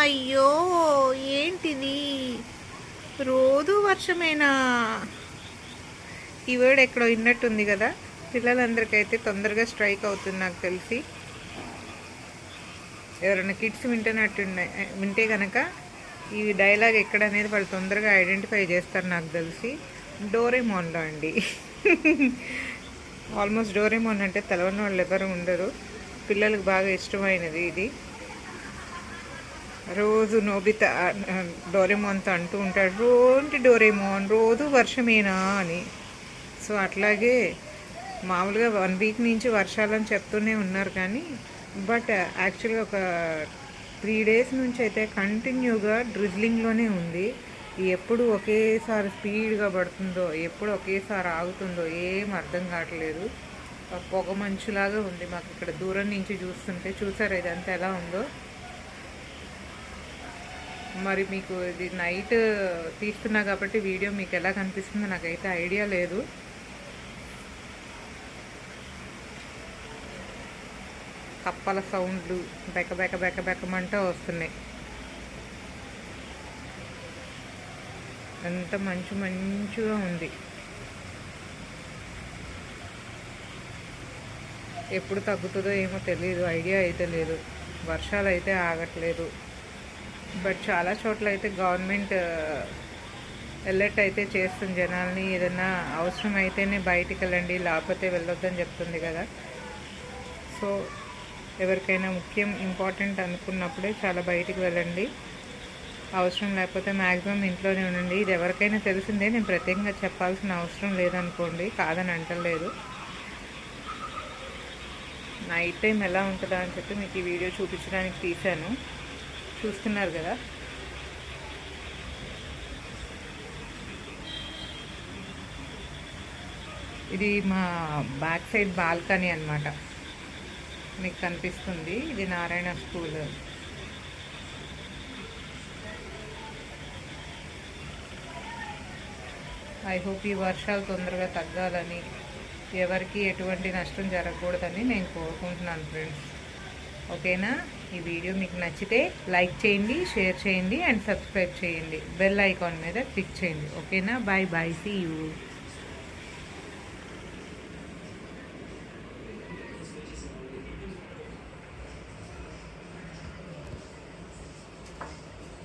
అయ్యో ఏంటిది రోజు వర్షమేనా? ఈ వర్డ్ ఎక్కడో విన్నట్టుంది కదా. పిల్లలందరికైతే తొందరగా స్ట్రైక్ అవుతుంది నాకు తెలిసి. ఎవరైనా కిడ్స్ వింటే కనుక ఈ డైలాగ్ ఎక్కడ అనేది వాళ్ళు తొందరగా ఐడెంటిఫై చేస్తారు నాకు తెలిసి. డోరేమోన్లో అండి. ఆల్మోస్ట్ డోరేమోన్ అంటే తెలవని వాళ్ళు ఎవరు ఉండరు. పిల్లలకు బాగా ఇష్టమైనది ఇది. రోజు నోబితా డోరేమోన్తో అంటూ ఉంటాడు, రోంటి డోరేమోన్ రోజు వర్షమేనా అని. సో అట్లాగే మామూలుగా 1 వీక్ నుంచి వర్షాలని చెప్తూనే ఉన్నారు, కానీ బట్ యాక్చువల్గా ఒక 3 డేస్ నుంచి అయితే కంటిన్యూగా డ్రిజ్లింగ్లోనే ఉంది. ఎప్పుడు ఒకేసారి స్పీడ్గా పడుతుందో, ఎప్పుడు ఒకేసారి ఆగుతుందో ఏం అర్థం కావట్లేదు. పొగ మంచులాగా ఉంది మాకు ఇక్కడ దూరం నుంచి చూస్తుంటే. చూసారా ఇదంతా ఎలా ఉందో? మరి మీకు ఇది నైట్ తీస్తున్నా కాబట్టి వీడియో మీకు ఎలా కనిపిస్తుందో నాకైతే ఐడియా లేదు. కప్పల సౌండ్లు బెక బెక బెక బెకమంటూ వస్తున్నాయి. ఎంత మంచుగా ఉంది. ఎప్పుడు తగ్గుతుందో ఏమో తెలియదు, ఐడియా అయితే లేదు. వర్షాలు అయితే ఆగట్లేదు. బట్ చాలా చోట్ల అయితే గవర్నమెంట్ అలర్ట్ అయితే చేస్తుంది జనాల్ని. ఏదైనా అవసరం అయితేనే బయటికి వెళ్ళండి, లేకపోతే వెళ్ళొద్దని చెప్తుంది కదా. సో ఎవరికైనా ముఖ్యం ఇంపార్టెంట్ అనుకున్నప్పుడే చాలా బయటికి వెళ్ళండి. అవసరం లేకపోతే మ్యాక్సిమం ఇంట్లోనే ఉండండి. ఇది ఎవరికైనా తెలిసిందే, నేను ప్రత్యేకంగా చెప్పాల్సిన అవసరం లేదనుకోండి, కాదని అంటలేదు. నైట్ టైం ఎలా ఉంటుందా అని చెప్పి మీకు ఈ వీడియో చూపించడానికి తీశాను. చూస్తున్నారు కదా. ఇది మా బ్యాక్ సైడ్ బాల్కనీ అన్నమాట. మీకు కనిపిస్తుంది, ఇది నారాయణ స్కూల్. ఐ హోప్ ఈ వర్షాలు తొందరగా తగ్గాలని, ఎవరికి ఎటువంటి నష్టం జరగకూడదని నేను కోరుకుంటున్నాను ఫ్రెండ్స్. ఓకేనా? ఈ వీడియో మీకు నచ్చితే లైక్ చేయండి, షేర్ చేయండి అండ్ సబ్స్క్రైబ్ చేయండి. బెల్ ఐకాన్ మీద క్లిక్ చేయండి. ఓకేనా? Bye bye, see you.